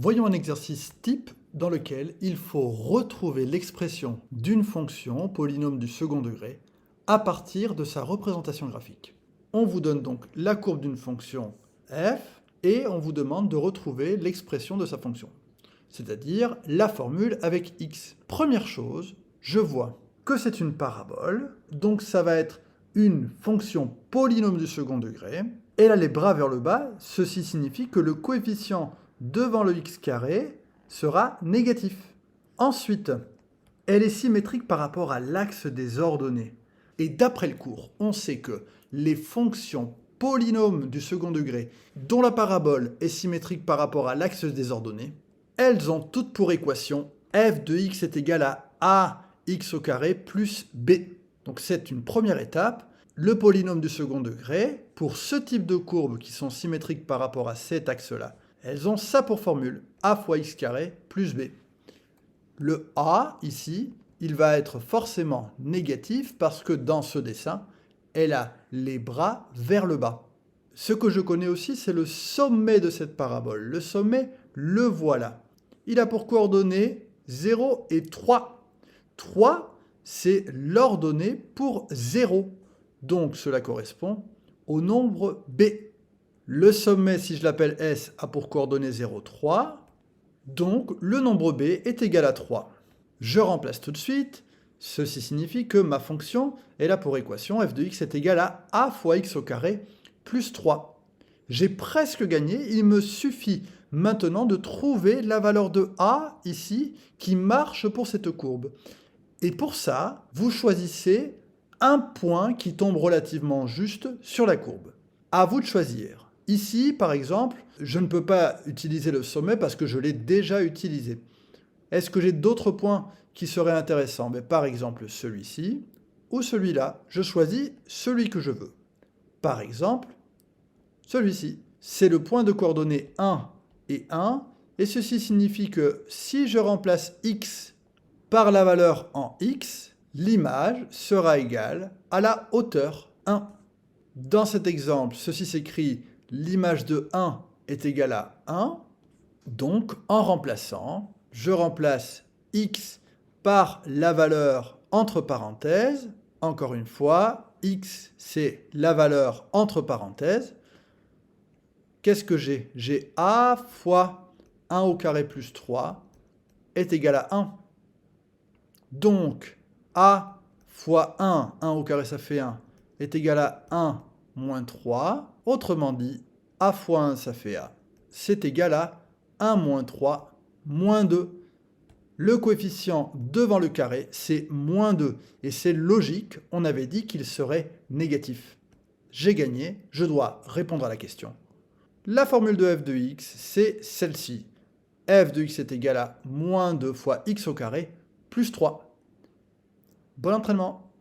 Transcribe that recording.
Voyons un exercice type dans lequel il faut retrouver l'expression d'une fonction polynôme du second degré à partir de sa représentation graphique. On vous donne donc la courbe d'une fonction f et on vous demande de retrouver l'expression de sa fonction, c'est-à-dire la formule avec x. Première chose, je vois que c'est une parabole, donc ça va être une fonction polynôme du second degré. Elle a les bras vers le bas, ceci signifie que le coefficient devant le x carré sera négatif. Ensuite, elle est symétrique par rapport à l'axe des ordonnées. Et d'après le cours, on sait que les fonctions polynômes du second degré dont la parabole est symétrique par rapport à l'axe des ordonnées, elles ont toutes pour équation f de x est égal à ax au carré plus b. Donc c'est une première étape. Le polynôme du second degré, pour ce type de courbes qui sont symétriques par rapport à cet axe-là, elles ont ça pour formule, a fois x carré plus b. Le a, ici, il va être forcément négatif parce que dans ce dessin, elle a les bras vers le bas. Ce que je connais aussi, c'est le sommet de cette parabole. Le sommet, le voilà. Il a pour coordonnées 0 et 3. 3, c'est l'ordonnée pour 0. Donc cela correspond au nombre b. Le sommet, si je l'appelle S, a pour coordonnées 0, 3. Donc le nombre b est égal à 3. Je remplace tout de suite. Ceci signifie que ma fonction, elle a pour équation f de x est égal à a fois x au carré plus 3. J'ai presque gagné. Il me suffit maintenant de trouver la valeur de a ici qui marche pour cette courbe. Et pour ça, vous choisissez un point qui tombe relativement juste sur la courbe. À vous de choisir. Ici, par exemple, je ne peux pas utiliser le sommet parce que je l'ai déjà utilisé. Est-ce que j'ai d'autres points qui seraient intéressants? Par exemple, celui-ci ou celui-là. Je choisis celui que je veux. Par exemple, celui-ci. C'est le point de coordonnées 1 et 1. Et ceci signifie que si je remplace x par la valeur en x, l'image sera égale à la hauteur 1. Dans cet exemple, ceci s'écrit l'image de 1 est égale à 1. Donc, en remplaçant, je remplace x par la valeur entre parenthèses. Encore une fois, x, c'est la valeur entre parenthèses. Qu'est-ce que j'ai? J'ai a fois 1 au carré plus 3 est égal à 1. Donc, a fois 1, 1 au carré ça fait 1, est égal à 1 moins 3. Autrement dit, a fois 1 ça fait a. C'est égal à 1 moins 3 moins 2. Le coefficient devant le carré, c'est moins 2. Et c'est logique, on avait dit qu'il serait négatif. J'ai gagné, je dois répondre à la question. La formule de f de x, c'est celle-ci. F de x est égal à moins 2 fois x au carré plus 3. Bon entraînement!